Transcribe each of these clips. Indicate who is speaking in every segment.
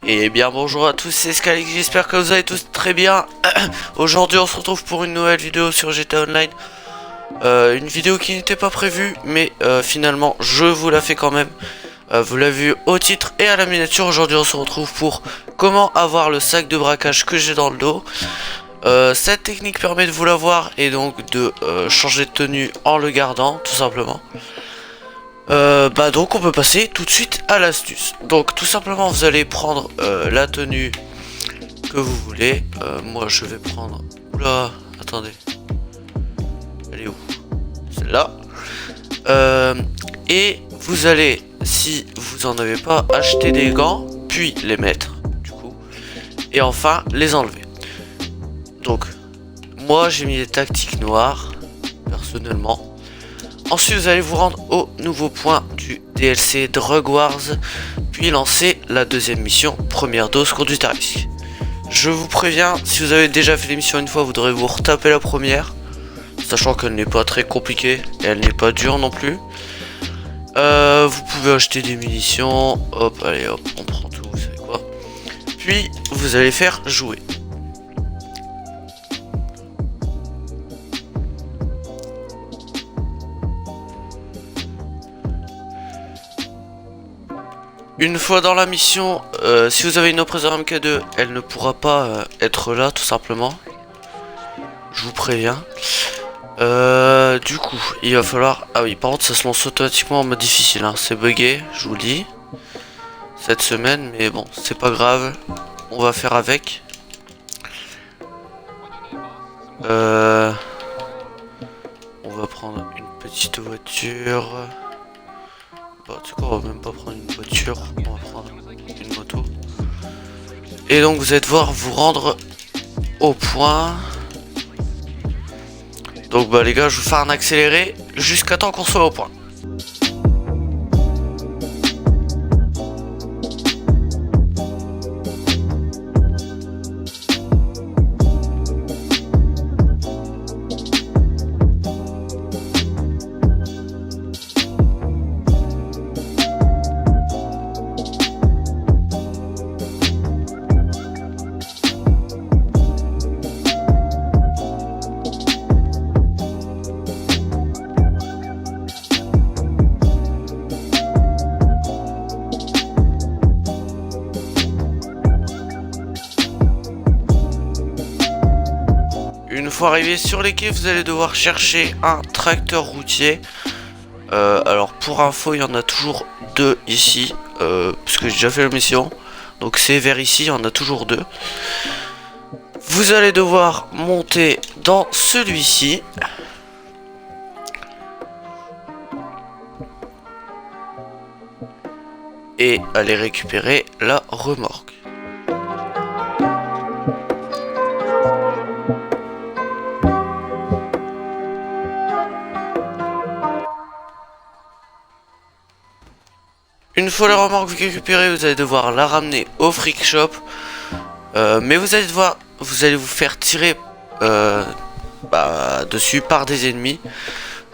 Speaker 1: Et bien bonjour à tous, c'est Scalix, j'espère que vous allez tous très bien. Aujourd'hui on se retrouve pour une nouvelle vidéo sur GTA Online. Une vidéo qui n'était pas prévue, mais finalement je vous la fais quand même. Vous l'avez vu au titre et à la miniature. Aujourd'hui on se retrouve pour comment avoir le sac de braquage que j'ai dans le dos. Cette technique permet de vous l'avoir et donc de changer de tenue en le gardant tout simplement. Donc on peut passer tout de suite à l'astuce. Donc tout simplement vous allez prendre la tenue que vous voulez. Moi je vais prendre... Oula, attendez. Elle est où? Celle-là. Et vous allez, si vous en avez pas, acheter des gants, puis les mettre, du coup. Et enfin les enlever. Donc, moi j'ai mis les tactiques noires, personnellement. Ensuite vous allez vous rendre au nouveau point du DLC Drug Wars, puis lancer la deuxième mission, première dose conduite à risque. Je vous préviens, si vous avez déjà fait l'émission une fois, vous devrez vous retaper la première, sachant qu'elle n'est pas très compliquée, et elle n'est pas dure non plus. Vous pouvez acheter des munitions, hop, allez hop, on prend tout, vous savez quoi. Puis vous allez faire jouer. Une fois dans la mission, si vous avez une oppresseur MK2, elle ne pourra pas être là tout simplement. Je vous préviens. Du coup, il va falloir... Ah oui, par contre ça se lance automatiquement en mode difficile, hein. C'est bugué, je vous le dis. Cette semaine, mais bon, c'est pas grave. On va faire avec. On va prendre une petite voiture. Bah, du coup, on va même pas prendre une voiture, on va prendre une moto. Et donc vous allez devoir vous rendre au point. Donc bah les gars, je vais vous faire un accéléré jusqu'à temps qu'on soit au point. Une fois arrivé sur les quais, vous allez devoir chercher un tracteur routier. Alors pour info, il y en a toujours deux ici, parce que j'ai déjà fait la mission. Donc c'est vers ici, il y en a toujours deux. Vous allez devoir monter dans celui-ci. Et aller récupérer la remorque. Une fois la remorque récupérée, vous allez devoir la ramener au freak shop. Mais vous allez vous faire tirer dessus par des ennemis.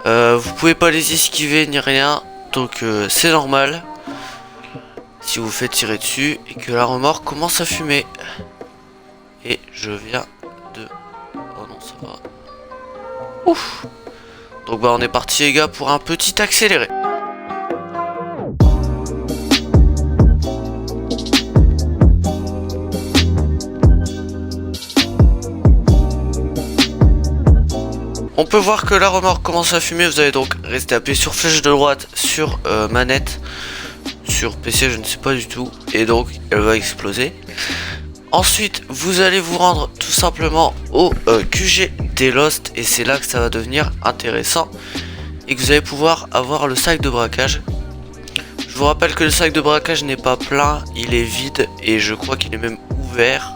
Speaker 1: Vous pouvez pas les esquiver ni rien, donc c'est normal. Si vous faites tirer dessus et que la remorque commence à fumer. Et je viens de... Oh non, ça va. Ouf. Donc bah on est parti les gars pour un petit accéléré. On peut voir que la remorque commence à fumer, vous allez donc rester appuyé sur flèche de droite sur manette. Sur PC je ne sais pas du tout, et donc elle va exploser. Ensuite vous allez vous rendre tout simplement au QG des Lost, et c'est là que ça va devenir intéressant et que vous allez pouvoir avoir le sac de braquage. Je vous rappelle que le sac de braquage n'est pas plein, il est vide et je crois qu'il est même ouvert.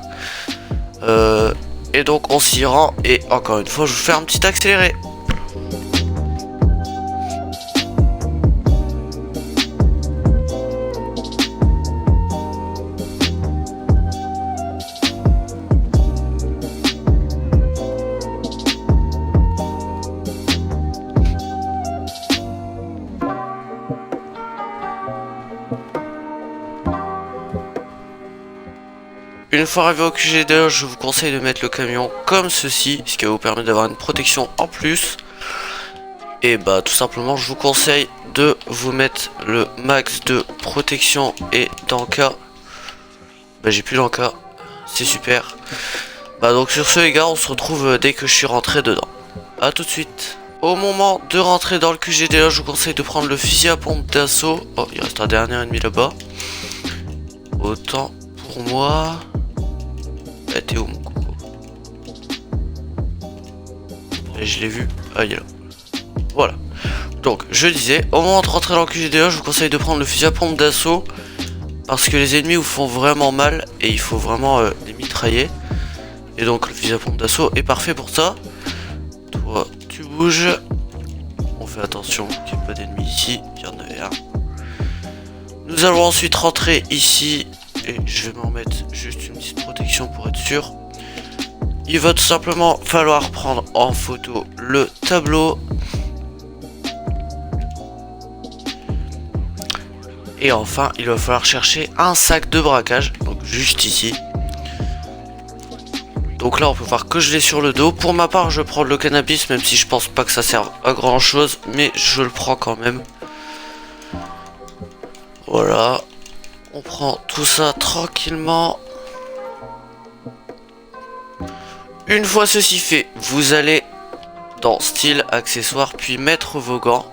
Speaker 1: Et donc on s'y rend, et encore une fois je vous fais un petit accéléré. Une fois arrivé au QG2, je vous conseille de mettre le camion comme ceci, ce qui va vous permettre d'avoir une protection en plus. Et bah tout simplement je vous conseille de vous mettre le max de protection et d'enca. Bah j'ai plus l'enca, c'est super. Bah donc sur ce les gars, on se retrouve dès que je suis rentré dedans. A tout de suite. Au moment de rentrer dans le QG2, je vous conseille de prendre le fusil à pompe d'assaut. Oh, il reste un dernier ennemi là-bas. Autant pour moi. Ah, t'es où mon coco? Et je l'ai vu. Ah, il est là. Voilà. Donc, je disais, au moment de rentrer dans le QG2, je vous conseille de prendre le fusil à pompe d'assaut. Parce que les ennemis vous font vraiment mal. Et il faut vraiment les mitrailler. Et donc, le fusil à pompe d'assaut est parfait pour ça. Toi, tu bouges. On fait attention qu'il n'y ait pas d'ennemis ici. Il y en avait un. Nous allons ensuite rentrer ici. Et je vais m'en mettre juste une petite protection pour être sûr. Il va tout simplement falloir prendre en photo le tableau. Et enfin, il va falloir chercher un sac de braquage. Donc juste ici. Donc là, on peut voir que je l'ai sur le dos. Pour ma part, je prends le cannabis, même si je pense pas que ça serve à grand chose. Mais je le prends quand même. Voilà. On prend tout ça tranquillement. Une fois ceci fait, vous allez dans style, accessoires, puis mettre vos gants.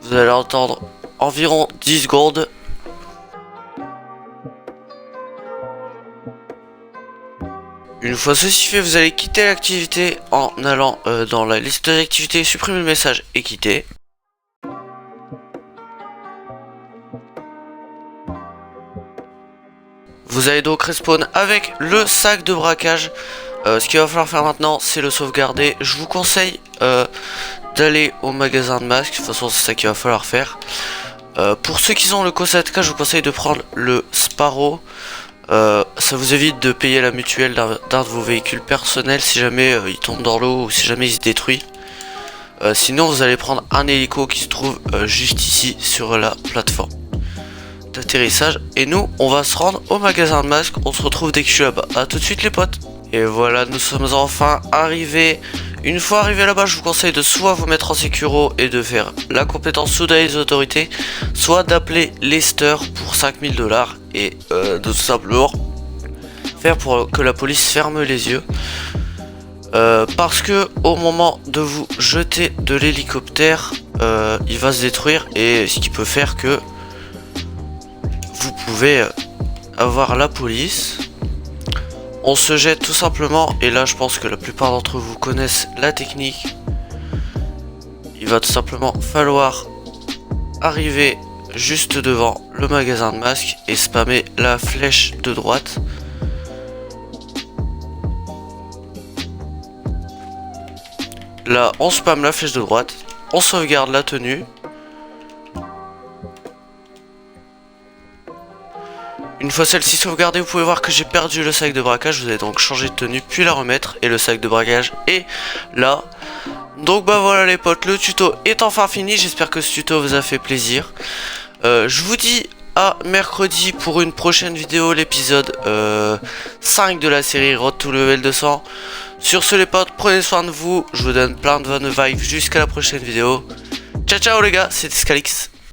Speaker 1: Vous allez entendre environ 10 secondes. Une fois ceci fait, vous allez quitter l'activité en allant dans la liste d'activités, supprimer le message et quitter. Vous allez donc respawn avec le sac de braquage. Ce qu'il va falloir faire maintenant, c'est le sauvegarder. Je vous conseille d'aller au magasin de masques. De toute façon, c'est ça qu'il va falloir faire. Pour ceux qui ont le Co7K, je vous conseille de prendre le Sparrow. Ça vous évite de payer la mutuelle d'un de vos véhicules personnels si jamais il tombe dans l'eau ou si jamais il se détruit. Sinon, vous allez prendre un hélico qui se trouve juste ici sur la plateforme d'atterrissage. Et nous, on va se rendre au magasin de masques. On se retrouve dès que je suis là-bas. A tout de suite les potes. Et voilà, nous sommes enfin arrivés. Une fois arrivé là-bas, je vous conseille de soit vous mettre en sécuro et de faire la compétence soudaine des autorités, soit d'appeler Lester pour 5000 $ et de tout simplement faire pour que la police ferme les yeux. Parce que au moment de vous jeter de l'hélicoptère, il va se détruire et ce qui peut faire que vous pouvez avoir la police. On se jette tout simplement, et là je pense que la plupart d'entre vous connaissent la technique. Il va tout simplement falloir arriver juste devant le magasin de masques et spammer la flèche de droite. Là on spamme la flèche de droite, on sauvegarde la tenue. Une fois celle-ci sauvegardée, vous pouvez voir que j'ai perdu le sac de braquage. Vous allez donc changer de tenue puis la remettre. Et le sac de braquage est là. Donc bah voilà les potes, le tuto est enfin fini. J'espère que ce tuto vous a fait plaisir. Je vous dis à mercredi pour une prochaine vidéo, l'épisode 5 de la série Road to Level 200. Sur ce les potes, prenez soin de vous. Je vous donne plein de bonnes vibes jusqu'à la prochaine vidéo. Ciao ciao les gars, c'était Scalix.